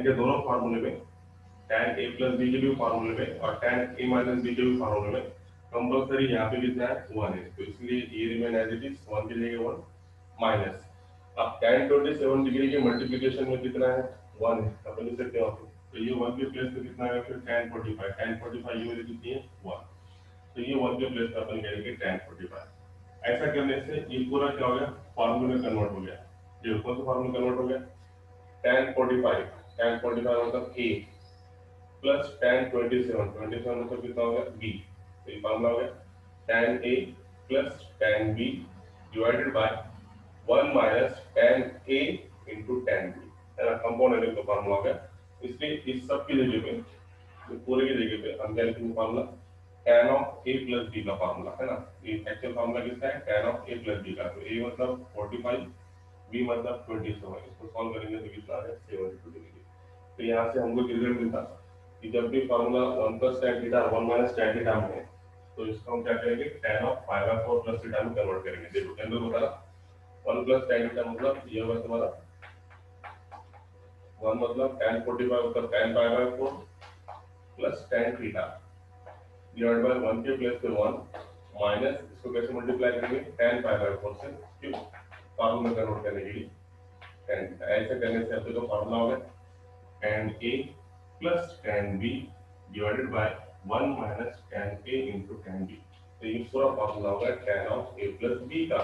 के दोनों फार्मूले में, tan a प्लस बी के भी फार्मूले में और tan a माइनस बी के भी फार्मूले में कंपल्सरी यहाँ पे कितना है 1 है, तो इसलिए ये रिमेन एज इट इज 1 की जगह 1 माइनस। अब tan 27 डिग्री के मल्टीप्लिकेशन में कितना है 1 है, अपन लिख सकते हैं आप, तो ये 1 के प्लेस पे कितना है फिर tan 45 ये वाली कितनी है 1, तो ये 1 के प्लेस पे अपन करेंगे tan 45। ऐसा करने से ये पूरा क्या हो गया फार्मूले में कन्वर्ट हो गया। ये कौन सा फार्मूला कन्वर्ट हो गया tan 45, tan 45 मतलब a प्लस tan 27 मतलब कितना हो गया b, तो ये फार्मूला हो गया tan a plus tan b divided by 1 minus tan a into tan b, है ना, कंपाउंड एलिमेंट का फार्मूला हो गया। इसलिए इस सब की जगह पे, पूरे की जगह पे हम क्या लिखेंगे formula tan of a plus b का फार्मूला, है ना। ये एक्चुअल फार्मूला किसका है tan of a plus b का, तो a मतलब 45 b मतलब 27, इसको सॉल्व करेंगे तो कितना है 72 डिग्री। तो यहाँ से हमको रिजल्ट मिलता कि जब भी formula 1 plus tan theta 1 minus tan theta में है तो इसको हम क्या करेंगे tan of pi by 4 plus theta में कन्वर्ट करेंगे। देखो कैसे होता है 1 प्लस tan थीटा मतलब ये होगा तुम्हारा 1 मतलब tan 45 मतलब tan pi by 4 plus tan theta divide by 1 के प्लेस पे 1 माइनस इसको कैसे मल्टीप्लाई करेंगे tan पाई बाय 4 से, क्यों फार्मूला में कन्वर्ट करने के लिए tan थीटा। ऐसे करने से आपको जो फार्मूला होगा tan a plus tan b divided by 1 minus tan a into tan b, तो ये पूरा फॉर्मूला होगा tan of a plus b का।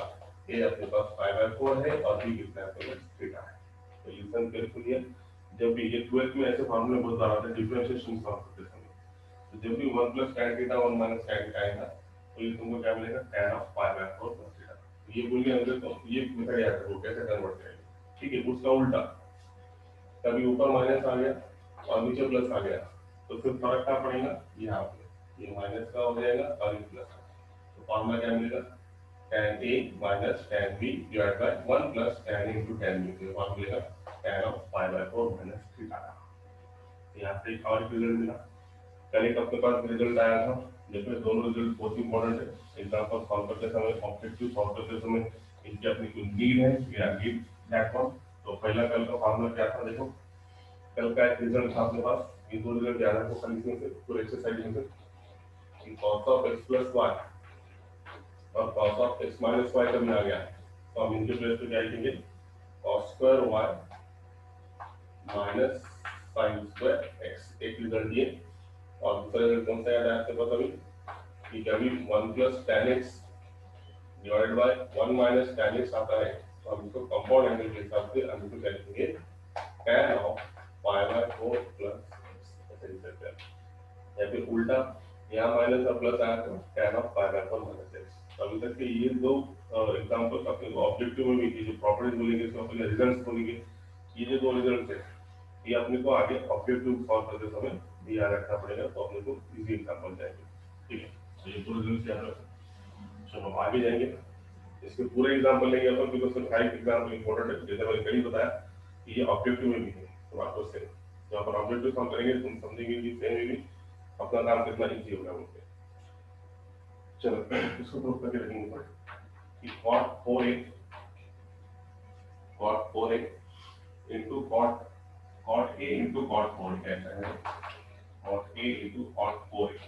a अपने पास पाई बाय 4 है और b कितना है तो थीटा है। तो लिसन केयरफुली है, जब भी ये 12th में ऐसे फॉर्मूले बहुत बार आते हैं डिफरेंशिएशन सॉल्व करते समय, तो जब भी 1 plus tan theta 1 minus tan theta आएगा तो ये तुमको क्या मिलेगा tan of pi by 4 plus theta. ये भूल गए अगर तो ये मेथड याद रखो कैसे कन्वर्ट करेंगे, ठीक है। उसका उल्टा कभी ऊपर माइनस आ गया और नीचे प्लस आ गया तो फिर फर्क क्या पड़ेगा, यहाँ पे ये माइनस का हो जाएगा और ये प्लस। तो फॉर्मूला क्या मिलेगा tan a minus tan b divide by 1 plus tan into tan b, तो फॉर्मूला मिलेगा tan of pi by 4 minus theta. यहाँ पे एक और रिजल्ट मिला, कल एक अपने पास रिजल्ट आया था जिसमें दोनों रिजल्ट बहुत इंपॉर्टेंट है। एग्जाम्पल सॉल्व करते समय, ऑब्जेक्टिव सॉल्व करते समय इनकी अपनी कोई नीड है या नीड दैट वन। तो पहला कल का फॉर्मूला क्या था देखो, कल का एक रिजल्ट था अपने पास, ये दो रिजल्ट याद रखो कल इसमें से पूरे एक्सरसाइज में से कि cos of x plus y और cos of x minus y कभी आ गया तो हम इनके प्लेस पे क्या लिखेंगे cos square y minus sin square x, एक रिजल्ट ये। और दूसरा रिजल्ट कौन सा याद है आपके पास अभी कि कभी 1 plus tan x divided by 1 minus tan x आता है तो हम इसको कंपाउंड एंगल के हिसाब से हम इसको क्या लिखेंगे tan of pi by 4 plus x, ऐसे लिख सकते हैं। या फिर उल्टा यहाँ माइनस और प्लस आया तो tan of pi by 4 minus x। अभी तक के ये दो एग्जांपल्स अपने ऑब्जेक्टिव में भी की जो प्रॉपर्टीज बोलेंगे इसमें अपने रिजल्ट्स बोलेंगे, ये जो दो रिजल्ट्स है ये अपने को आगे ऑब्जेक्टिव सॉल्व करते समय भी याद रखना पड़ेगा, तो अपने को इजी एग्जांपल जाएंगे, ठीक है। तो ये दो रिजल्ट्स याद रखें। चलो आगे जाएंगे, इसके पूरे एग्जांपल लेंगे अपन बिकॉज सिर्फ फाइव एग्जांपल इंपॉर्टेंट है, जैसे मैंने कल बताया कि ये ऑब्जेक्टिव में भी है तुम्हारा क्वेश्चन, जहाँ पर ऑब्जेक्टिव सॉल्व करेंगे तुम समझेंगे कि सेम भी अपना काम कितना इजी होगा मुझे। चलो इसको प्रूव करके रखेंगे ऊपर कि cot 4a into cot a into cot 4a ऐसा है, cot a into cot 4a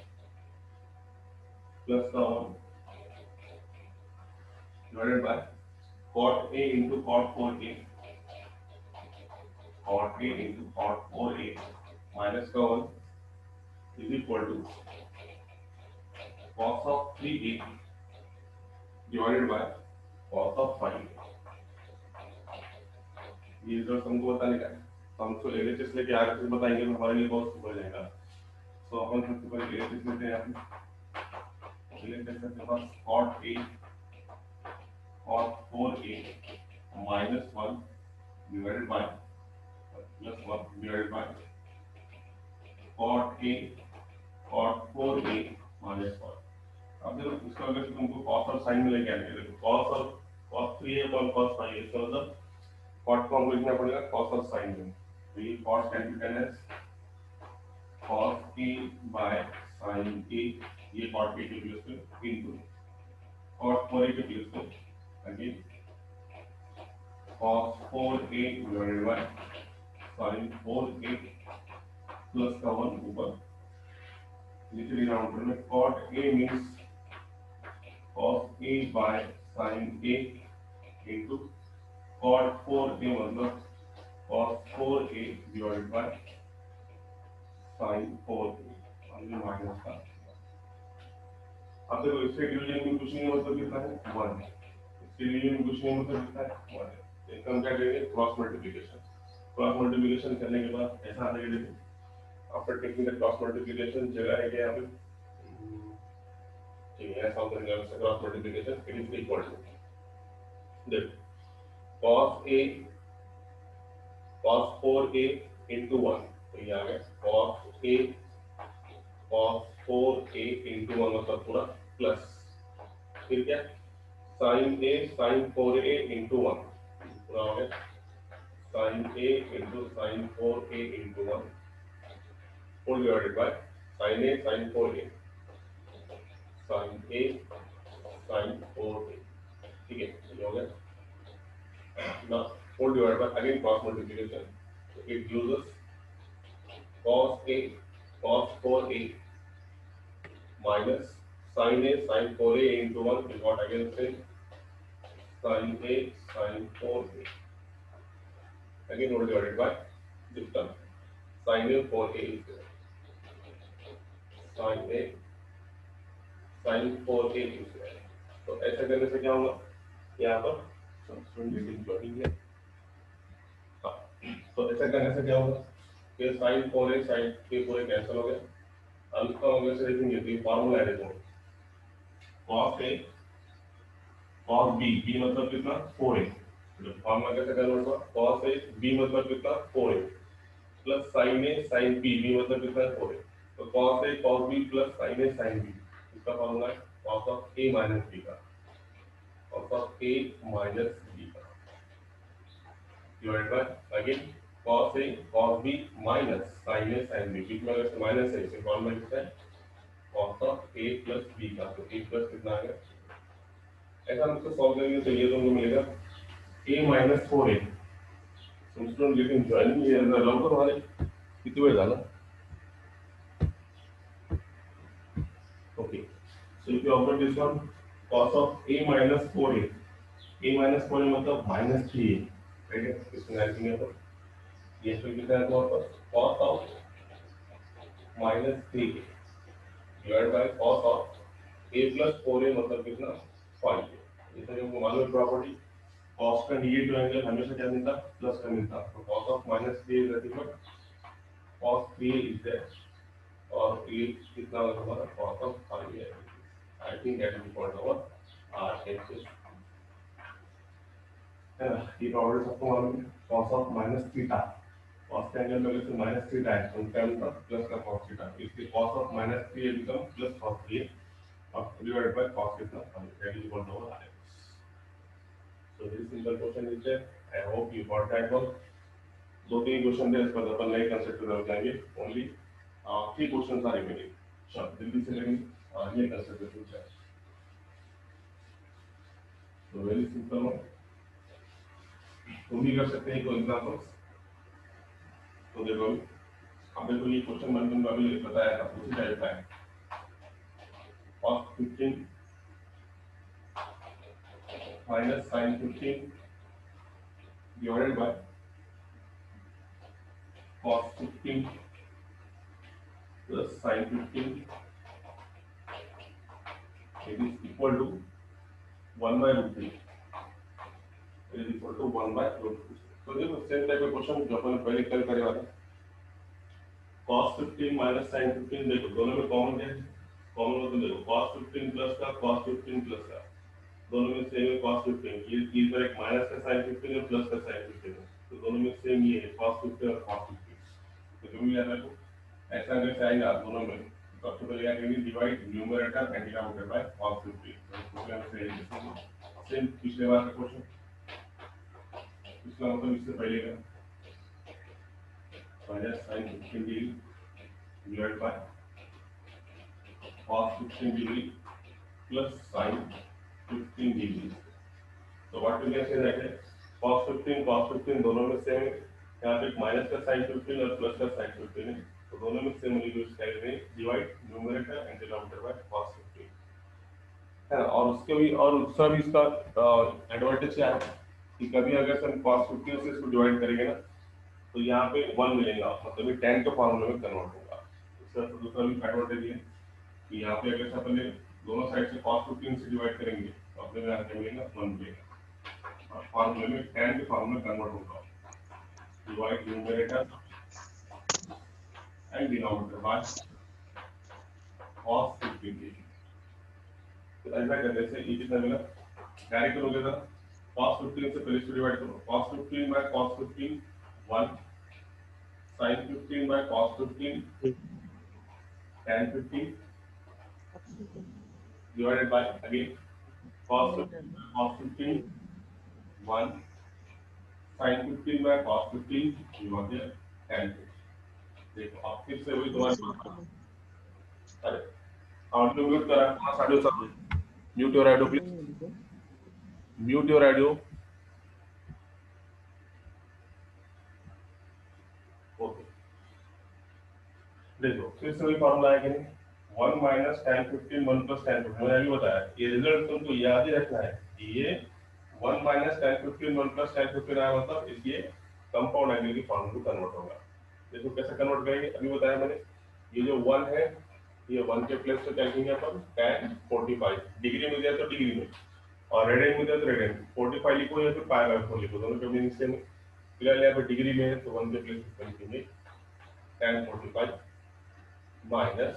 plus का 1 divided by cot a into cot 4a, cot a into cot 4a minus का 1 is equal to cos of 3a divided by cos of 5a। ये result हमको बताने का है, तो हम इसको एलएचएस लेके आगे फिर बताएंगे तो हमारे लिए बहुत सिंपल हो जाएगा। तो अपन सबसे पहले एलएचएस लेते हैं, एलएचएस के पास cot a cot 4a minus 1 divided by plus 1 divided by cot a cot 4a minus 1। अब देखो इसका अगर तुमको cos और sin में लेके आने के लिए cos और cos 3a upon cos 5a, इसका मतलब cot को हमको लिखना पड़ेगा cos और sin में, तो ये cos tan थीटा है cos a by sin a, ये cot a के प्लेस पे इनटू cot 4a के प्लेस पे again cos 4a divided by sine 4a plus का 1 ऊपर नीचे लिखना हूं मैं cot a means cos a by sin a into cot 4a मतलब cos 4a divided by sin 4a और ये माइनस का। अब देखो इसके डिवीजन में कुछ नहीं मतलब कितना है 1, इसके डिवीजन में कुछ नहीं मतलब कितना है 1 है। इसका हम क्या करेंगे क्रॉस मल्टीप्लिकेशन। क्रॉस मल्टीप्लिकेशन करने के बाद ऐसा आ जाएगा देखो after taking the cross multiplication जगह है क्या यहाँ पे ठीक है ऐसा करेंगे हम cross multiplication it is equal to देखो cos a cos 4a into 1 तो ये आ गया cos a cos 4a into 1 मतलब पूरा प्लस फिर क्या sin a sin 4a into 1 पूरा हो गया sin a into sin 4a into 1 whole divided by sin a sin 4a sin a sin 4a ठीक है ये हो गया now whole divided by again cross multiplication so it gives us cos a cos 4a minus sin a sin 4a into 1 is what again say sin a sin 4a again whole divided by this term sin a 4a is there sin a sin 4a is there तो ऐसा करने से क्या होगा यहाँ पर substituting joining है हाँ तो ऐसा करने से क्या होगा कि sin 4a sin के पूरे कैंसिल हो गए अब इसका हम वैसे देखेंगे तो ये फार्मूला है देखो cos a cos b b मतलब कितना 4a तो फार्मूला कैसे कन्वर्ट हुआ cos a b मतलब कितना 4a plus sin a sin b b मतलब कितना 4a तो cos a cos b plus sin a sin b इसका फार्मूला है cos of a minus b का cos of a minus b का divided by again cos a cos b minus sin a sin b बीच में अगर minus है इसे formula कितना है cos of a plus b का तो a plus कितना आ गया ऐसा हम इसको सॉल्व करेंगे तो ये दोनों मिलेगा a minus 4a so student getting joining here the log वाले कितनी बार डाला okay so if you observe this one cos of a minus 4a a minus 4a मतलब minus 3a right है इसमें राइटिंग है तो ये फिर कितना है तो cos of minus 3a divided by cos of a plus 4a मतलब कितना 5 ये तो हमको मालूम है प्रॉपर्टी cos का नेगेटिव एंगल हमेशा क्या मिलता प्लस का मिलता तो cos of minus 3 is nothing but cos 3 is there और ये कितना होगा हमारा cos of 5 है I think that is called our RHS है ना ये प्रॉपर्टी सबको मालूम है cos of minus theta cos का एंगल में से minus theta है तो क्या मिलता प्लस का cos theta इसलिए cos of minus 3 become plus cos 3 और divided by cos कितना that is called our RHS so very simple question is there I hope you got that one दो तीन क्वेश्चन थे इस पर अपन नए कंसेप्ट पे जाएंगे ओनली 3 क्वेश्चंस आर रिमेनिंग चलो जल्दी से लेंगे ये कंसेप्ट पे पूछा है तो वेरी सिंपल वन तुम भी कर सकते हैं कोई एग्जांपल्स तो देखो अब देखो ये क्वेश्चन मैंने अभी बताया था उसी टाइप का है cos 15 minus sin 15 divided by cos 15 plus sin 15 it is equal to 1 by root 3 it is equal to 1 by root 3 तो देखो सेम टाइप का क्वेश्चन जो अपन पहले कल करे वाला cos 15 minus sin 15 देखो दोनों में कॉमन क्या है कॉमन मतलब देखो cos 15 प्लस का cos 15 प्लस का दोनों में सेम है cos 15 ये इधर एक माइनस का sin 15 है प्लस का sin 15 है तो दोनों में सेम ये है cos 15 और cos 15 तो जो भी याद रखो ऐसा अगर आएगा दोनों में तो सबसे पहले क्या करेंगे divide numerator and denominator by cos 15 तो इसमें से सेम पिछले बार का क्वेश्चन इसका मतलब इससे पहले का minus sin 15 degree divided by cos 15 degree plus sin 15 degree so what we can say that है cos 15 दोनों में सेम यहाँ पे माइनस का साइन 15 और प्लस का साइन 15 है, तो दोनों में सिमिलर यूज करेंगे, divide numerator and denominator by cos 15 है ना। और उसके भी और दूसरा भी इसका एडवांटेज क्या है कि कभी अगर हम cos 15 से इसको डिवाइड करेंगे ना तो यहाँ पे 1 मिलेगा, मतलब ये tan के फॉर्मूले में कन्वर्ट होगा। इसका तो दूसरा भी एडवांटेज है कि यहाँ पे अगर अपन दोनों साइड से cos 15 से डिवाइड करेंगे तो अपने में यहाँ पे मिलेगा 1 मिलेगा, और फॉर्मूले में tan के फॉर्मूले में कन्वर्ट होगा, divide numerator and denominator by cos 15। तो ऐसा करने से ये कितना मिला, डायरेक्ट करोगे तो cos 15 से पहले इसको डिवाइड करो, cos 15 by cos 15 1, sin 15 by cos 15 tan 15 divided by again cos 15 by cos 15 1, sin 15 by cos 15 divided by tan 15। देखो अब फिर से वही दोबारा, अरे ऑडियो म्यूट करा, ऑडियो सब mute your audio please, mute your audio. Okay देखो फिर से वही फॉर्मूला है कि नहीं, 1 माइनस tan 15 1 प्लस tan 15, मैंने अभी बताया ये रिजल्ट तुमको याद ही रखना है कि ये 1 माइनस tan 15 1 प्लस tan 15 आया, मतलब इसलिए कंपाउंड एंगल की फॉर्मूला में कन्वर्ट होगा। देखो कैसे कन्वर्ट करेंगे, अभी बताया मैंने, ये जो 1 है ये 1 के प्लस से क्या लिखेंगे अपन tan 45, डिग्री में दिया तो डिग्री में, और रेडियन में दिया तो रेडियन, 45 लिखो या फिर पाई बाय 4 लिखो, दोनों का मीनिंग सेम है। फिलहाल यहाँ पे डिग्री में है तो 1 के प्लस से लिखेंगे tan 45 minus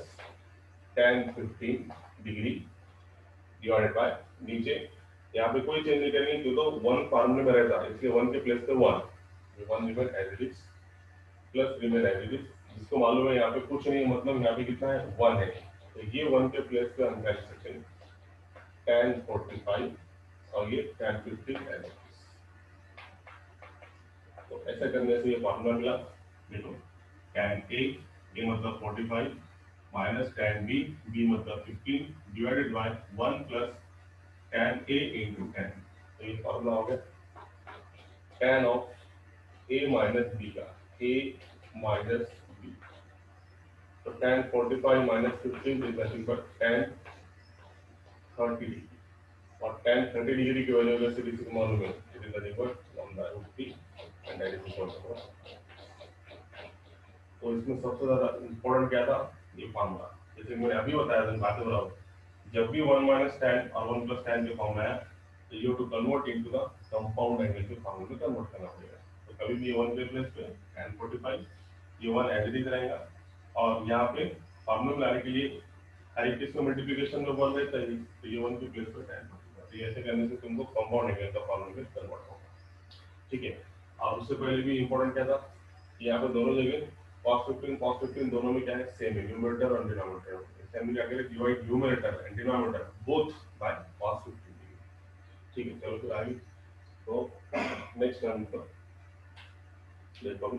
tan 15 degree divided by, नीचे यहाँ पे कोई चेंज नहीं करेंगे क्योंकि तो 1 फार्मूले में रहता है, इसलिए 1 के प्लस पे 1, ये 1 remain as it is, plus remain as it is, जिसको मालूम है यहाँ पे कुछ नहीं है, मतलब यहाँ पे कितना है 1 है, तो ये 1 के प्लस पे हम कैंसिल करेंगे tan 45 और ये tan 15 एज इट इज। तो ऐसा करने से ये फार्मूला मिला, देखो tan A ये मतलब 45 माइनस tan B, B मतलब 15 divided by 1 plus tan A into tan, तो ये फॉर्मूला हो गया tan of A minus B का, A माइनस B, तो tan 45 minus 15 is nothing but tan 30 degree, और tan 30 डिग्री की वजह से किसी को मालूम है it is nothing but 1/√3 and that is equal to, तो इसमें सबसे ज्यादा इंपॉर्टेंट क्या था ये फार्मूला, जैसे मैंने अभी बताया था बातें हो रहा हूँ, जब भी 1 माइनस tan और 1 प्लस tan के फॉर्म आया तो you to convert into the compound angle के फॉर्मूले में कन्वर्ट करना पड़ेगा। तो कभी भी 1 के प्लस पे tan 45 ये 1 एज इट इज रहेगा, और यहाँ पे फॉर्मूला में लाने के लिए हर एक इसको मल्टीप्लिकेशन में 1 रहता है, तो ये 1 के प्लस पे tan 45, तो ऐसे करने से तुमको कंपाउंड एंगल का फॉर्मूला में कन्वर्ट होगा, ठीक है। और उससे पहले भी इंपॉर्टेंट क्या था, यहाँ पे दोनों जगह cos 15 दोनों में क्या है सेम है, न्यूमरेटर और डिनोमिनेटर, इससे हम क्या करें divide numerator and denominator both by cos 15, ठीक है। चलो फिर आगे, तो नेक्स्ट टर्म पर देखो हम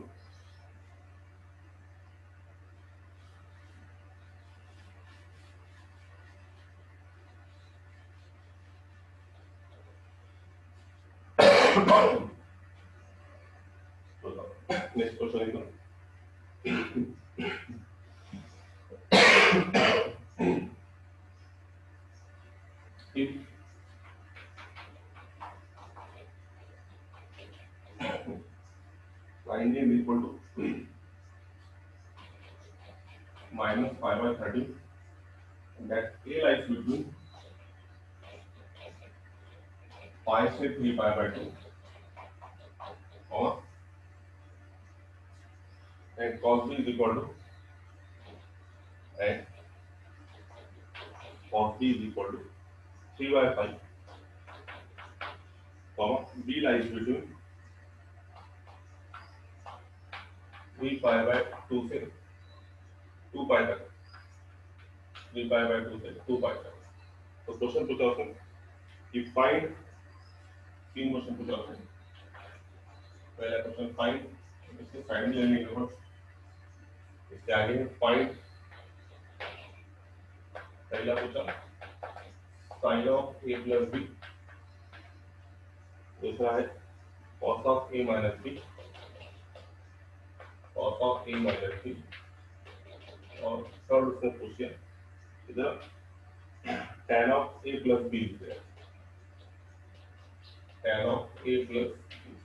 नेक्स्ट क्वेश्चन देखो, if sin A is equal to minus 5/30, that A lies between pi से 3π/2 और and cos B is equal to and cos B is equal to 3/5, B lies between 3π/2 से 2π तक, 3π/2 से 2π तक। तो क्वेश्चन पूछा उसने कि फाइंड, तीन क्वेश्चन पूछा उसने, पहला क्वेश्चन फाइंड, इसके साइड में लेने के बाद इसके आगे फाइंड, पहला पूछा sine of A plus B, दूसरा है cos of A minus B, cos of a minus b, और थर्ड उसमें पूछिए इधर tan of a plus b, tan of a plus b।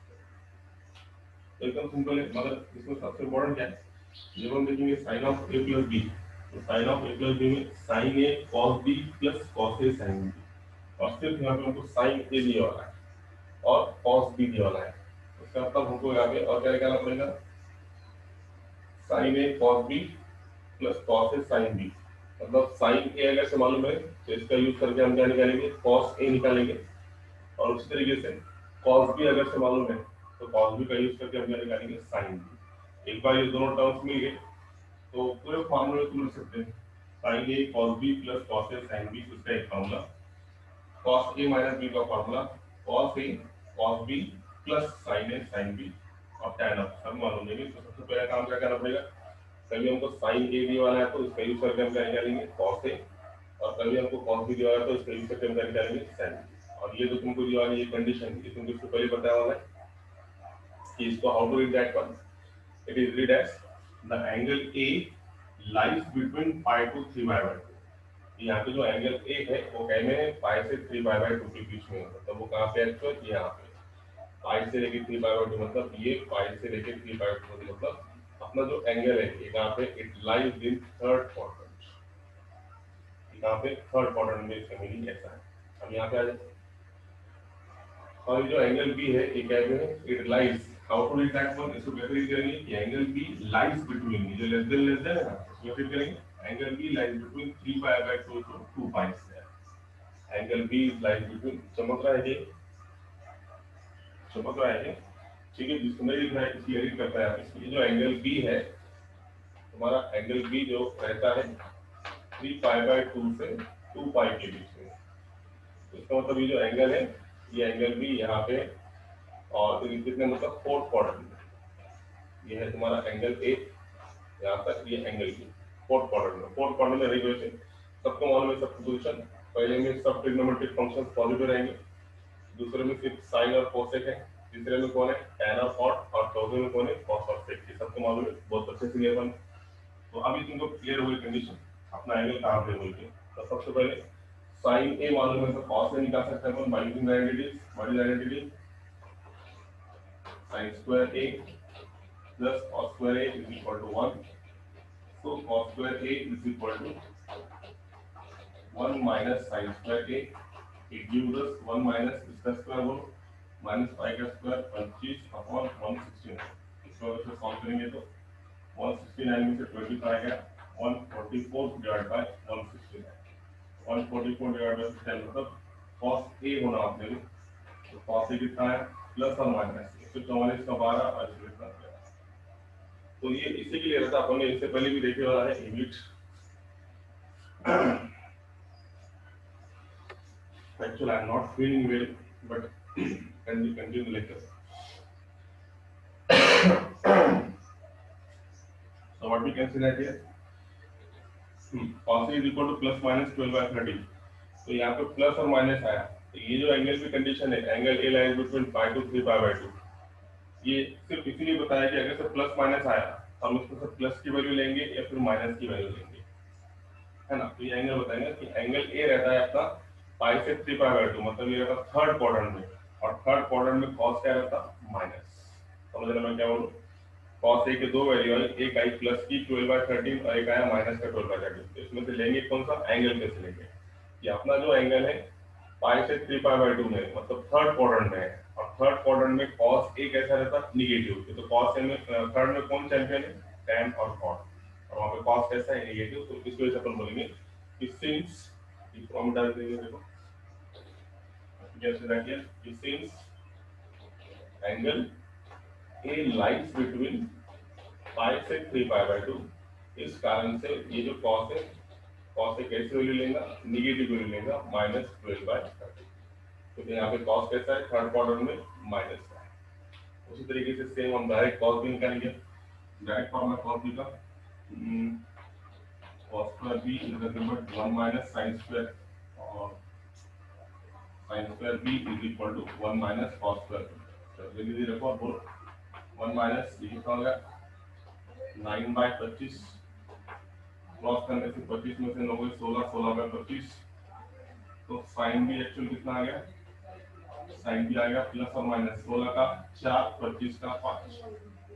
तो एकदम सिंपल है, मगर इसमें सबसे इम्पोर्टेंट क्या है, जब हम देखेंगे sine of a plus b, तो sine of a plus b में sine a cos b plus cos a sin b, और सिर्फ यहाँ पे हमको साइन a दिया वाला है और cos b दिया वाला है। इसका मतलब हमको यहाँ पे और क्या निकालना पड़ेगा, sine a cos b plus cos a sin b। मतलब साइन a अगर से मालूम है तो इसका यूज करके हम क्या निकालेंगे, cos a निकालेंगे, और उसी तरीके से cos b अगर से मालूम है तो cos b का यूज करके हम क्या निकालेंगे, sin b। एक बार ये दोनों टर्म्स मिल गए तो पूरे फॉर्मूले को लिख सकते हैं, sin a cos b plus cos a sin b, उसका एक formula, cos a minus b का formula cos a cos b plus sin a sin b, और tan ऑफ सब मालूम नहीं। तो सबसे पहले काम क्या करना पड़ेगा, कभी हमको sin a दिया वाला है तो इसका यूज करके हम क्या निकालेंगे, cos a, और कभी हमको cos b दिया वाला है तो इसका यूज करके हम क्या निकालेंगे, sin b। और ये जो तुमको दिया वाला ये कंडीशन, ये तुमको इससे पहले बताया वाला है कि इसको how to read that one, it is read as the angle a lies between pi to 3 pi by 2। यहाँ पे जो एंगल a है वो कहीं में पाई से 3 पाई बाय 2 के बीच में होता है, तो वो कहाँ पे एक्चुअल यहाँ पे पाई से लेके 3 पाई बाय 2, मतलब ये पाई से लेके 3 पाई बाय 2, मतलब अपना जो एंगल है ये कहाँ पे, it lies in third quadrant, यहाँ पे थर्ड क्वाड्रेंट में इसका मीनिंग ऐसा है। अब यहाँ पे आ जाए, और जो एंगल b है ये कहते हैं it lies, how to read that one, इसको कैसे रीड करेंगे कि एंगल b लाइज बिटवीन, ये जो लेस देन है ना इसको रीड करेंगे angle b lies between 3 pi by 2 to 2 पाई से, एंगल b लाइज बिटवीन, चमक रहा है ये, चमक रहा है ये, ठीक है, जिसको नहीं लिख रहा है इसलिए रीड करता है। इसलिए जो एंगल b है तुम्हारा, एंगल b जो रहता है 3 पाई बाय 2 से 2 पाई के बीच में, तो इसका मतलब ये जो एंगल है ये एंगल b यहाँ पे, और कितने मतलब फोर्थ क्वाड्रेंट में, ये है तुम्हारा एंगल a, यहाँ तक ये एंगल b फोर्थ क्वाड्रेंट में। फोर्थ क्वाड्रेंट में रेगुलेशन सबको मालूम है, सब पोजीशन पहले में सब ट्रिग्नोमेट्रिक फंक्शंस पॉजिटिव रहेंगे, दूसरे में सिर्फ साइन और कोसेक है, तीसरे में कौन है, tan और cot, और चौथे में कौन है, cos और sec। ये सबको मालूम है, बहुत अच्छे से क्लियर बन। तो अभी तुमको क्लियर हुई कंडीशन अपना एंगल कहाँ पे बोल के, तो सबसे पहले साइन a मालूम है तो cos a निकाल सकते हैं अपन by using identity, what is identity, sin square a plus cos square a is equal to 1, so cos square a is equal to 1 minus sin square a, it gives us 1 minus इसका square बोलो minus pi का square 25 upon 169, इसको अगर से solve करेंगे तो 169 में से 20 आएगा 144 डिवाइड बाय 169, 144 डिवाइड बाय 10 मतलब cos a होना आपने को, तो cos a कितना है प्लस और माइनस 144 का 12 और इसमें कितना है, तो ये इसी के लिए रहता, अपन ने इससे पहले भी देखे वाला है unit. Actually, I am not feeling well, but can we continue later? So what we can see that here, cos A is equal to plus minus 12 by 30। तो यहाँ पे प्लस और माइनस आया, तो ये जो एंगल की कंडीशन है, angle A lies between pi to 3 pi by 2, ये सिर्फ इसीलिए बताया कि अगर से प्लस माइनस आया तो हम इसमें से प्लस की वैल्यू लेंगे या फिर माइनस की वैल्यू लेंगे, है ना। तो ये एंगल बताएंगे कि एंगल A रहता है अपना पाई से 3 पाई बाय 2, मतलब ये रहता थर्ड क्वाड्रेंट में, और थर्ड क्वाड्रेंट में cos क्या रहता, माइनस। समझ रहे मैं क्या बोलूं, cos A के दो वैल्यू आई, एक आई प्लस की 12 बाय 13 और एक आया माइनस का 12 बाय 13, तो इसमें से लेंगे कौन सा, एंगल कैसे लेंगे, ये अपना जो एंगल है पाई से 3 पाई बाय 2 में, मतलब थर्ड क्वाड्रेंट में है, और थर्ड क्वाड्रेंट में cos A कैसा रहता, निगेटिव, तो cos A में थर्ड में कौन चैंपियन है, tan और cot, और वहां पे cos कैसा है, निगेटिव, तो इस वजह से अपन बोलेंगे कि सिंस ये फॉर्म डाल देंगे, देखो जैसे देखिए कि since angle A lies between पाई से 3 पाई बाय 2, इस कारण से ये जो cos है, cos से कैसे वैल्यू लेगा, निगेटिव वैल्यू लेगा माइनस 12 बाय 30, तो यहाँ पे cos कैसा है, थर्ड क्वाड्रेंट में माइनस का है। उसी तरीके से सेम हम डायरेक्ट cos भी निकालेंगे, डायरेक्ट फॉर्मूला cos भी का cos square b is nothing but 1 minus sin square, और sin square b is equal to 1 minus cos square, तो जल्दी रखो और बोलो 1 माइनस ये कितना हो गया 9/25 क्रॉस करने से 25 में से 9 गए 16, 16/25, तो साइन भी एक्चुअल कितना आ गया, साइन भी आ गया प्लस और माइनस 16 का 4, 25 का 5।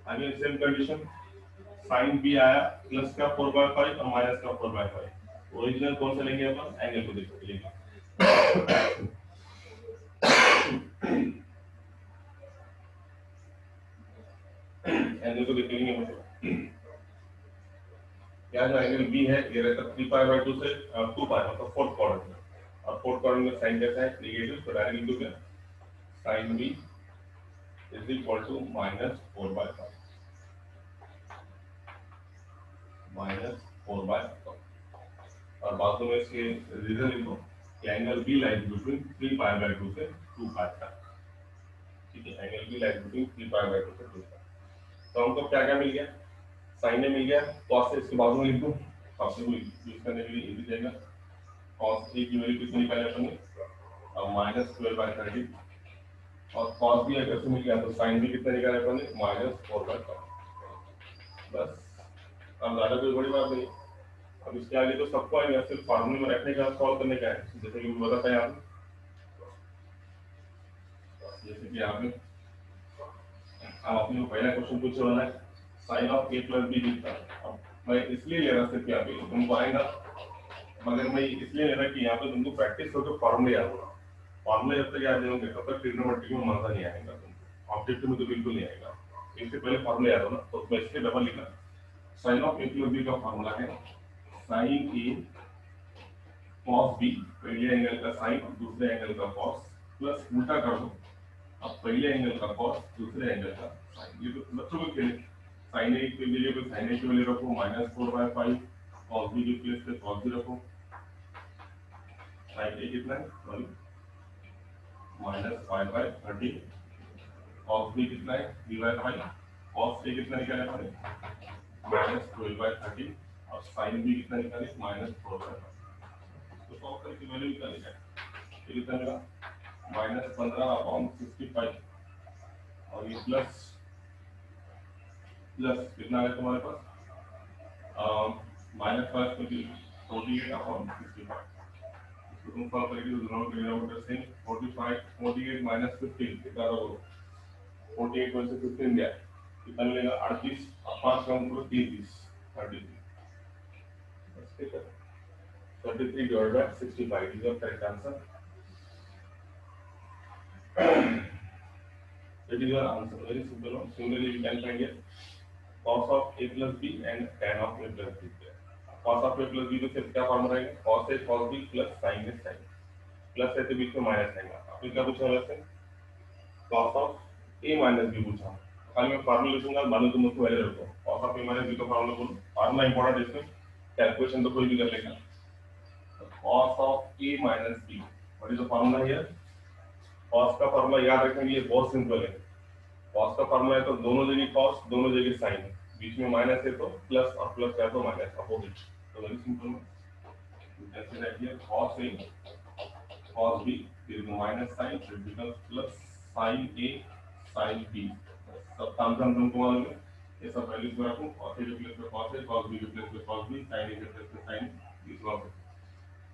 आगे सेम कंडीशन, साइन भी आया प्लस का 4/5 और माइनस का 4/5। ओरिजिनल कौन सा लेंगे अपन, एंगल को देख के लेंगे। एंगल को देख लेंगे मतलब यहाँ जो एंगल बी है ये रहता 3π/2 से 2π मतलब फोर्थ क्वाड्रेंट में, और फोर्थ क्वाड्रेंट में साइन कैसा है, नेगेटिव, तो डायरेक्टली लिखो क्या, sine B is equal to -4/5 -4/5। और बाजू में इसके रीजन लिखो कि एंगल बी लाइज बिटवीन 3π/2 से 2π तक। ठीक है, एंगल बी लाइज बिटवीन 3π/2 से 2π। तो हमको क्या क्या मिल गया, साइन ए मिल गया, कॉस से इसके बाजू में लिख दो, आपसे यूज करने के लिए इजी रहेगा। कॉस ए की वैल्यू कितनी निकाले अपन ने, -12/30, और कॉस भी अगर से मिल गया तो साइन भी कितना निकाले अपन ने, -4/5। बस, अब ज्यादा कोई बड़ी बात नहीं। अब इसके आगे तो सबको आएगा, सिर्फ फार्मूले में रखने का, सॉल्व करने का है। जैसे कि मैं बताता यहाँ जैसे कि यहाँ पे अब आपने पहला क्वेश्चन पूछे वाला है, sine of A plus B दिखता है। अब मैं इसलिए ले रहा सिर्फ यहाँ पे तुमको आएगा, मगर मैं इसलिए ले रहा कि यहाँ पे तुमको प्रैक्टिस होकर फॉर्मूले याद होगा। फॉर्मूले जब तक याद नहीं होंगे तब तक ट्रिग्नोमेट्री में मजा नहीं आएगा तुमको, ऑब्जेक्टिव में तो बिल्कुल नहीं आएगा। इससे पहले फॉर्मूले याद हो ना, तो मैं इसलिए डबल लिखा। Sine of A plus B का फॉर्मूला है साइन ए कॉस बी, पहले एंगल का साइन दूसरे एंगल का कॉस, प्लस उल्टा कर दो, अब पहले एंगल का कॉस दूसरे एंगल का साइन। ये तो बच्चों के लिए साइन ए के लिए तो साइन ए की वैल्यू रखो -4/5, कॉस बी की प्लेस पे कॉस बी रखो। साइन ए कितना है, सॉरी -5/30, कॉस बी कितना है 3/5, कॉस ए कितना निकाले हमने -12/30, और साइन बी कितना निकाले -4/5। तो सॉल्व करके वैल्यू निकाली जाए, ये कितना मिला -15/65, और ये प्लस कितना है तुम्हारे पास, -5 में 48/65। इसको तुम सॉल्व करेंगे तो दोनों के डिनोमिनेटर सेम, 45 48 -15 कितना होगा, 48 में से 15 गया कितना मिलेगा 38, 5 कम करो 33, 33। बस ठीक है, 33/65 is the correct answer. That is your answer. Very simple one. Similarly, we can find here cos of a plus b and tan of a plus b. Cos of a plus b तो सिर्फ क्या formula है, cos a cos b plus sin a sin, plus है तो बीच में minus आएगा। आपने क्या पूछा वैसे, cos of a minus b पूछा। खाली मैं फॉर्मूला लिखूंगा, मालूम तुम उसको वैल्यू रखो, cos of a minus b का फॉर्मूला बोलो, फॉर्मूला इंपॉर्टेंट है इसमें, कैलकुलेशन तो कोई भी कर लेगा। cos of a minus b, what is the formula here, cos का फॉर्मूला याद रखेंगे, ये बहुत सिंपल है। cos का फॉर्मूला है तो दोनों जगह cos, दोनों जगह sin, बीच में माइनस है तो प्लस, और प्लस है तो माइनस, अपोजिट। तो very simple, you can say that here cos a cos b is minus sin, it becomes plus sin a sin b। सब काम तुमको मालूम है, ये सब वैल्यूज में रखूं, cos a के प्लेस पे cos a, cos b के प्लेस पे cos b, sin a के प्लेस पे sin, this one.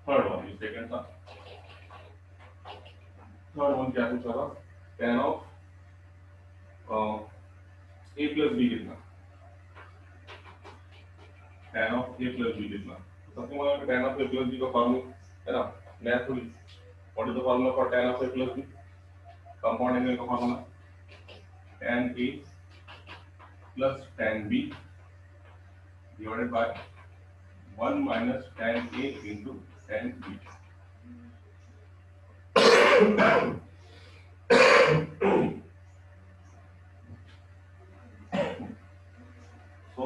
Third one, ये सेकंड था। थर्ड वन क्या पूछा था, tan of a plus b कितना, tan of a plus b कितना। तो सबसे पहले tan of a plus b का फॉर्मूला है ना, नया थोड़ी, what is the formula for tan of a plus b, compound angle का formula tan a plus tan b divided by 1 minus tan a into tan b। So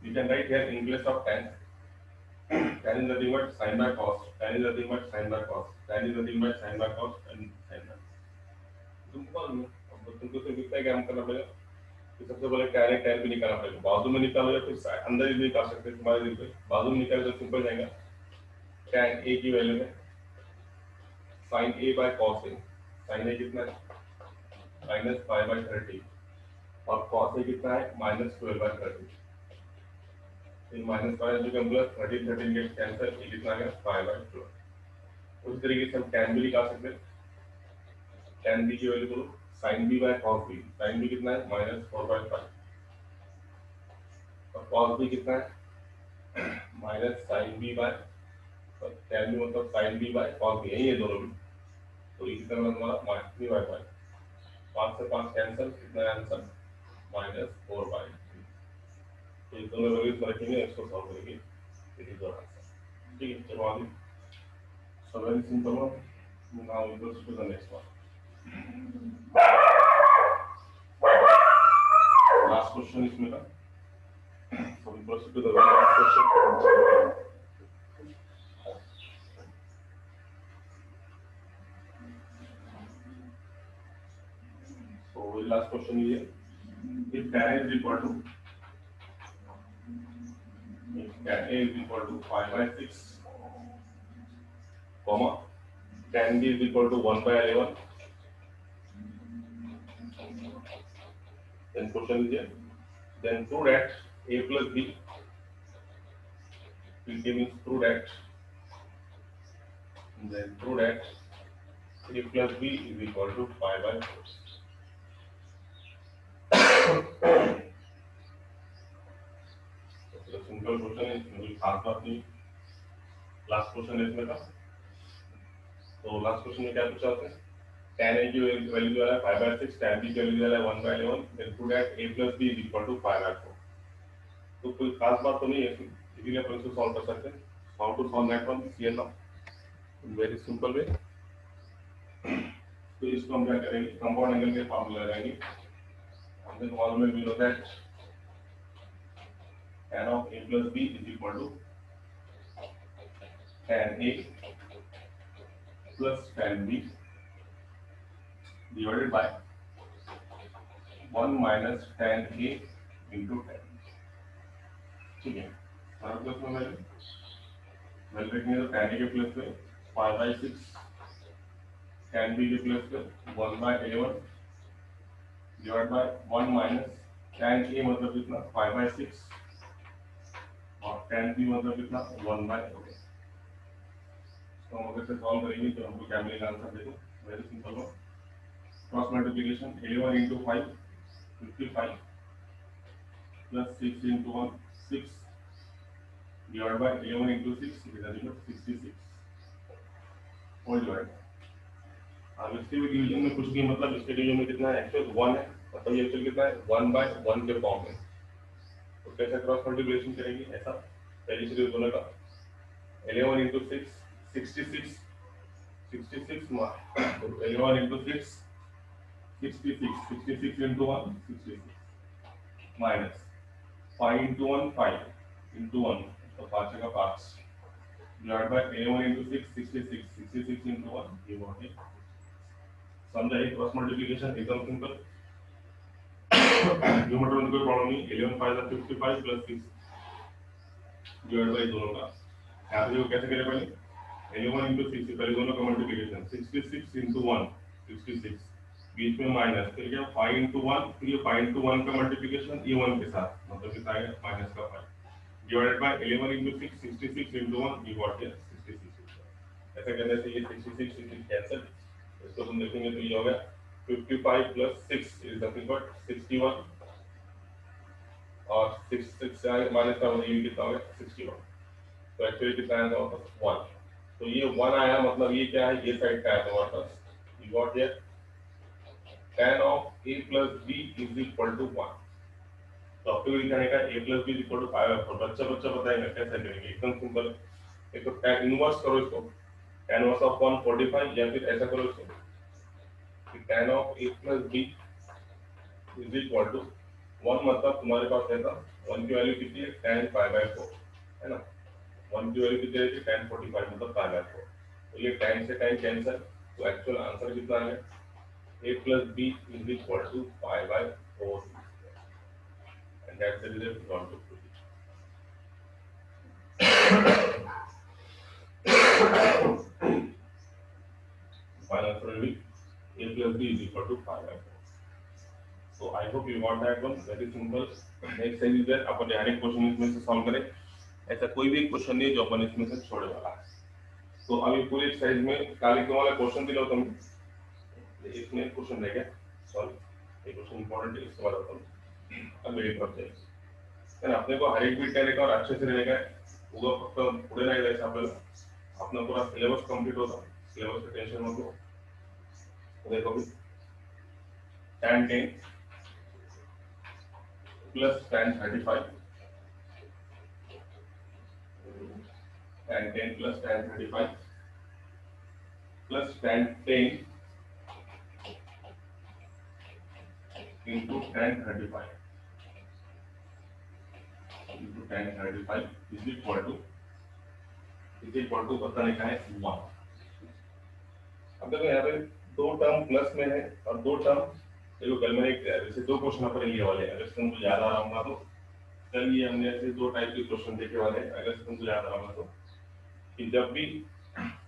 you can write here in place of tan, tan is nothing but sin by cos, tan is nothing but sin by cos, tan is nothing but sin by cos and sin by। तुमको मालूम है, अब तुमको सिर्फ इतना ही काम करना पड़ेगा कि सबसे पहले tan भी निकालना पड़ेगा, बाजू में निकालो या फिर अंदर भी निकाल सकते हैं, तुम्हारे दिल पे बाजू में निकाले तो सिंपल जाएगा। tan a की वैल्यू है sin a by cos a, sin a कितना है -5/30, और cos a कितना है -12/30, इन -5 जो प्लस 13 गेट कैंसिल, ये कितना आ गया 5/12। उस तरीके से हम tan भी निकाल सकते हैं। tan b की वैल्यू करो sin b bye cos b, sin b कितना है -4/5 और cos b कितना है -sin b by, tan b मतलब sin b bye cos b, यही है दोनों भी। तो ये कितना बना हमारा -3/5, 5 से 5 कैंसिल, कितना आंसर -4/3। तो ये दोनों वैल्यूज रखेंगे, इसको सॉल्व करेंगे, इट इज आवर आंसर। ठीक है, चलो आगे। So very simple one, now we go to the next one. Last question इसमें का, so we proceed to the very last question. So very last question is, if tan A is equal to, if tan A is equal to 5/6, comma tan B is equal to 1/11, then question is here, then prove that A plus B, it means prove that, then prove that A plus B is equal to 5/4. So simple question है, इसमें कोई खास बात नहीं। Last question है इसमें का। तो लास्ट क्वेश्चन में क्या पूछा होता है, tan A की वैल्यू जो है 5/6, tan B की वैल्यू जो है 1/11, then prove that A plus B is equal to 5/4। तो कोई खास बात तो नहीं है इसमें, इसीलिए अपन इसको सॉल्व कर सकते हैं। How to solve that one, here now, in very simple way. तो इसको हम क्या करेंगे, कंपाउंड एंगल के फार्मूला लगाएंगे। हमने तो मालूम है, we know that tan of A plus B is equal to tan A plus tan B divided by 1 minus tan A into tan। ठीक है, हर प्लस में वैल्यू रखेंगे तो tan A के प्लस में 5/6, tan B के प्लस में 1/11 divide by 1 minus tan A मतलब कितना 5/6 और tan B मतलब कितना 1/11। तो हम अगर से सॉल्व करेंगे तो हमको क्या मिलेगा आंसर, देखो very simple one, cross multiplication 11 into 5 55 plus 6 into 1 6 divided by 11 into 6 is equal to 66 whole divide. अब इसके भी डिवीजन में कुछ भी, मतलब इसके डिवीजन में कितना है, एक्चुअल 1 है, मतलब ये एक्चुअल कितना है 1/1 के फॉर्म में। तो कैसे क्रॉस मल्टीप्लिकेशन करेंगे, ऐसा पहली सीरीज दोनों का 11 into 6 66 66 11 into 6 66 66 into 1 66 minus 5 into 1 5 into 1 तो 5 का 5 divided by 11 into 6 66 66 into 1 ये बहुत है। समझा ये क्रॉस मल्टीप्लिकेशन एकदम सिंपल, न्यूमरेटर में कोई प्रॉब्लम नहीं। 11 5 is 55 plus 6 divided by दोनों का, यहाँ पे देखो कैसे करें, पहले 11 into 6 पहले दोनों का मल्टीप्लिकेशन 66 into 1 66 बीच में माइनस, फिर क्या 5 into 1, फिर ये 5 into 1 का मल्टीप्लिकेशन ये 1 के साथ, मतलब कितना आएगा माइनस का 5 डिवाइडेड बाय 11 into 6 66 into 1 ये व्हाट है 66। ऐसे करने से ये 66 66 कैंसिल, इसको तुम देखेंगे तो ये हो गया 55 plus 6 is nothing but 61 और 6 6 माइनस का ये कितना हो गया 61। तो एक्चुअली कितना आया हमारे पास 1। तो ये 1 आया, मतलब ये क्या है, ये साइड का है हमारे पास, you got here tan of A plus B is equal to 1। तो आपको भी लिखने का A plus B is equal to 5/4। बच्चा बताएगा कैसे करेंगे, एकदम सिंपल। एक तो tan इनवर्स करो इसको, tan इनवर्स ऑफ 145, या फिर ऐसा करो इसको कि tan of A plus B is equal to 1, मतलब तुम्हारे पास है था 1 की वैल्यू कितनी है tan 5/4 है ना, 1 की वैल्यू कितनी है tan 45 मतलब 5/4। तो ये tan से tan कैंसिल, तो एक्चुअल आंसर कितना आ गया A plus B is equal to 5/4 and that's the result we want to prove। Final answer will be A plus B is equal to 5/4। So I hope you got that one. Very simple. Next exercise is that अपन हर एक question इसमें से solve करें. ऐसा कोई भी question नहीं है जो अपन इसमें से छोड़े वाला है. तो अभी पूरी एक्सरसाइज में काली तुम्हाला क्वेश्चन दिला होता मैं. इसमें क्वेश्चन रहेगा. सॉरी ये क्वेश्चन इंपॉर्टेंट है इसके बाद होता हूँ. अब मेरी तरफ से तर अपने को हर एक बीट रहेगा और अच्छे से रहेगा. वो फक्त पुढे नाही जायचं आपल्याला. अपना पूरा सिलेबस कंप्लीट होता. सिलेबस का टेंशन मत लो. देखो भी tan 10 plus tan 35 tan 10 plus tan 35 plus tan 10 into tan 35 into tan 35 is equal to बताने का है 1. अब देखो यहाँ पे दो टर्म प्लस में है और दो टर्म देखो कल मैंने जैसे दो क्वेश्चन अपन ये वाले अगर तुमको याद आ रहा होगा तो कल ये हमने ऐसे दो टाइप के क्वेश्चन देखे वाले अगर तुमको याद आ रहा होगा तो कि जब भी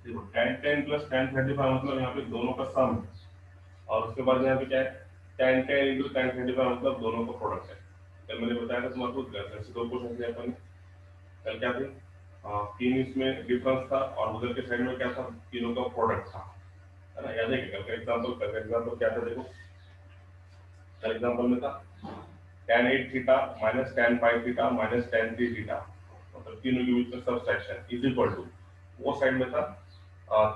देखो tan 10 plus tan 35 मतलब यहाँ पे दोनों का सम है और उसके बाद यहाँ पे क्या है tan 10 into tan 35 मतलब दोनों का प्रोडक्ट है. कल मैंने बताया था तुम्हारे ऐसे दो क्वेश्चन थे अपन कल क्या थे तीन इसमें डिफरेंस था और उधर के साइड में क्या था तीनों का प्रोडक्ट था है ना. याद है कि कल का एग्जांपल क्या था देखो कल एग्जांपल में था tan 8 theta minus tan 5 theta minus tan 3 theta मतलब तीनों के बीच में सबट्रैक्शन इज इक्वल टू वो साइड में था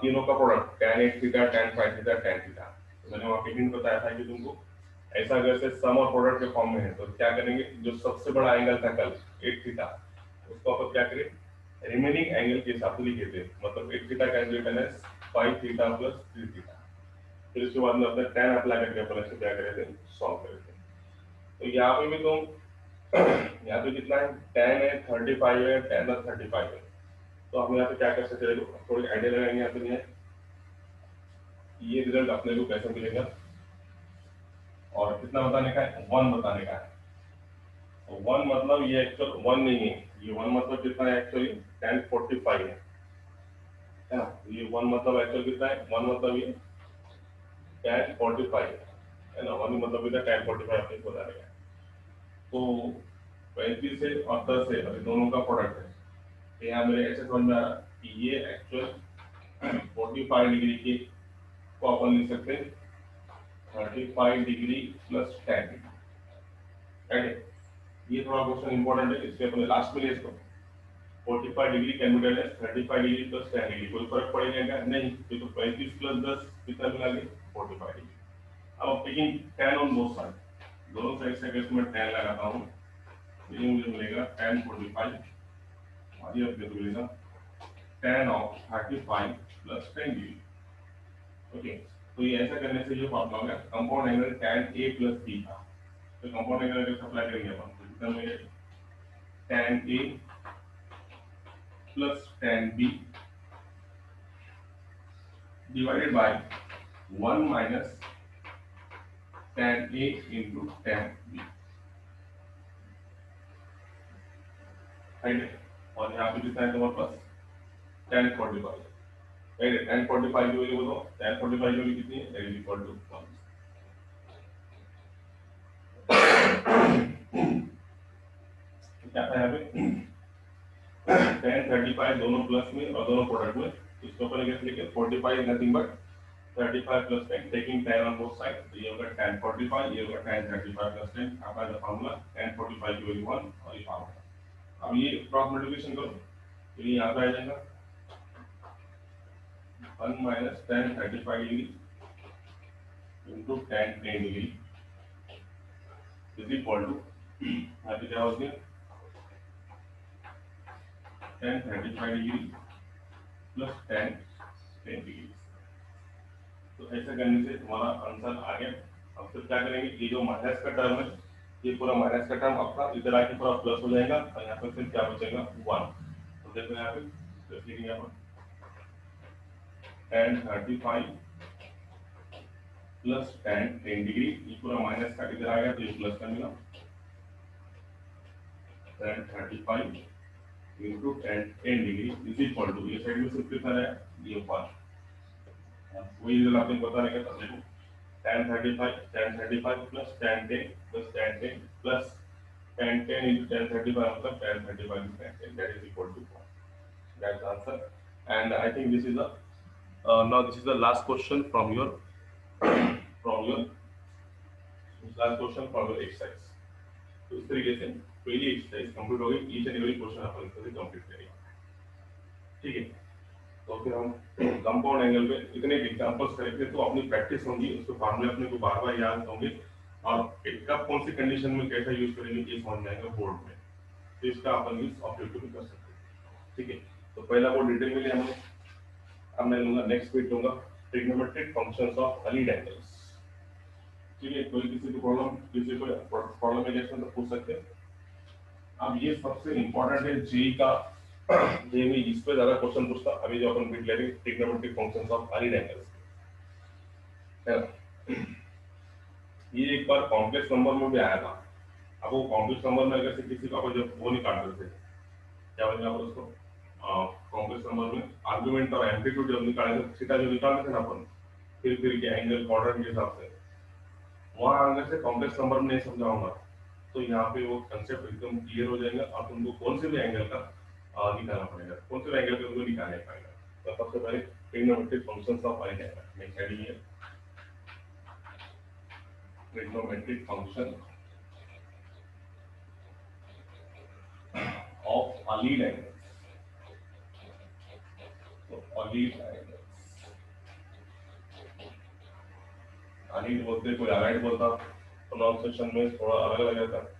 तीनों का product tan 8 theta tan 5 theta tan theta. तो मैंने वहां पे हिंट बताया था कि तुमको ऐसा अगर से सम और प्रोडक्ट के फॉर्म में है तो क्या करेंगे जो सबसे बड़ा एंगल था कल 8 थीटा उसको अपन क्या करें रिमेनिंग एंगल के हिसाब से लिखे थे मतलब 8 थीटा का रिटर्न है 5 थीटा प्लस 3 थीटा. फिर उसके बाद में अपने tan अप्लाई करके अपन इसको क्या करे थे सॉल्व करे थे. तो यहाँ पे भी तुम यहाँ पे कितना है tan है 35 है tan 35 है. तो हम यहाँ पे क्या कर सकते हैं थोड़ी आइडिया लगाएंगे यहाँ पे ये रिजल्ट अपने को कैसे मिलेगा और कितना बताने का है 1 बताने का है. तो 1 मतलब ये एक्चुअल 1 नहीं है ये 1 मतलब कितना है एक्चुअली tan 45 है ना. ये 1 मतलब एक्चुअल कितना है 1 मतलब ये tan 45 है ना. 1 मतलब कितना tan 45 अपने को बताने का है. तो 35 से और 10 से अभी दोनों का प्रोडक्ट है. तो यहाँ मेरे ऐसे समझ में आ रहा कि ये एक्चुअल 45 डिग्री की को अपन लिख सकते हैं 35 डिग्री प्लस 10 डिग्री. राइट है. ये थोड़ा क्वेश्चन इंपॉर्टेंट है इसलिए अपने लास्ट में ले इसको 45 degree can be done as 35 degree plus 10 degree. कोई फर्क पड़ेगा क्या नहीं. तो 35 प्लस 10 कितना मिला के 45 डिग्री. अब टेकिंग 10 ऑन बोथ साइड दोनों साइड से अगर मैं 10 लगाता हूँ तो ये मुझे मिलेगा tan 45 और ये अपने को मिलेगा tan of 35 plus 10 degree. Okay. तो ये ऐसा करने से जो फॉर्मूला होगा compound angle tan a plus b था. तो कंपाउंड एंगल अगर अप्लाई करेंगे अपन तो कितना मिलेगा tan a plus tan b divided by 1 minus tan a into tan b. Right है. और यहाँ पे कितना है तुम्हारे पास tan 45 राइट है. tan 45 की वैल्यू बोलो tan 45 की वैल्यू कितनी है इज इक्वल टू 1. क्या था यहाँ पे tan 35 दोनों प्लस में और दोनों प्रोडक्ट में इसको अपन कैसे लिखे 45 nothing but 35 plus 10 taking tan on both side. तो ये होगा tan 45 ये होगा tan 35 प्लस 10 आपका जो फार्मूला tan 45 की वैल्यू 1 और ये फार्मूला. अब ये क्रॉस मल्टीप्लिकेशन करो तो ये यहाँ पे आ जाएगा 1 minus tan 35 degree into tan 10 degree is equal to यहाँ पे क्या हो गया tan 35 degree plus tan 10 degree. तो ऐसा करने से तुम्हारा आंसर आ गया. अब फिर क्या करेंगे ये जो माइनस का टर्म है ये पूरा माइनस का टर्म आपका इधर आके पूरा प्लस हो जाएगा और यहाँ पर फिर क्या बचेगा 1. तो देखो यहाँ पे तो लिखेंगे यहाँ पर tan 35 प्लस tan 10 डिग्री ये पूरा माइनस का इधर आ गया तो ये प्लस का मिला tan 35 into tan 10 degree is equal to ये साइड में सिर्फ कितना है ये 1. वही रिजल्ट आपने बताने का था देखो tan 35 plus tan 10 plus tan 10 plus tan 10 into tan 35 मतलब tan 35 into tan 10, that is equal to 1. That's the answer. And I think this is the now this is the last question from your last question from your exercise. तो इस तरीके से पहली exercise complete हो गई, each and every question अपन इस तरह से कंप्लीट करेंगे, ठीक है। तो फिर हम कंपाउंड एंगल पे इतने एग्जांपल्स करेंगे तो अपनी प्रैक्टिस होगी, उसके फार्मूले अपने को बार बार याद होंगे और कब कौन सी कंडीशन में कैसा यूज करेंगे ये समझ में आएगा बोर्ड में, तो इसका अपन यूज ऑब्जेक्टिव भी कर सकते हैं, ठीक है। तो पहला बोर्ड डिटेल में लिया हमने। अब मैं लूंगा नेक्स्ट वीक लूंगा trigonometric functions of Allied angles, ठीक है। कोई किसी को प्रॉब्लम है जैसे तो पूछ सकते हैं। अब ये सबसे इंपॉर्टेंट है जेई का, जेई में इस पे ज्यादा क्वेश्चन पूछता अभी जो अपन बीट ले रहे trigonometric functions of Allied angles, है ना। ये एक बार कॉम्प्लेक्स नंबर में भी आया था। अब वो कॉम्प्लेक्स नंबर में अगर से किसी को आप जब वो निकालते थे, क्या बोलेंगे आप उसको, कॉम्प्लेक्स नंबर में आर्गुमेंट और एम्पलीट्यूड जब निकाले थे, थीटा जो निकालते थे ना अपन फिर के एंगल क्वाड्रेंट के हिसाब से, वहां अगर से कॉम्प्लेक्स नंबर में नहीं समझाऊंगा तो यहाँ पे वो कंसेप्ट एकदम क्लियर हो जाएगा और तुमको कौन से भी एंगल का निकालना पड़ेगा, कौन से भी एंगल का तुमको निकालना पड़ेगा। तो सबसे पहले trigonometric functions of allied angle next heading है trigonometric function of allied angle. तो अलीड एंगल, अलीड बोलते कोई अलाइड बोलता, प्रोनाउंसिएशन में थोड़ा अलग अलग रहता है।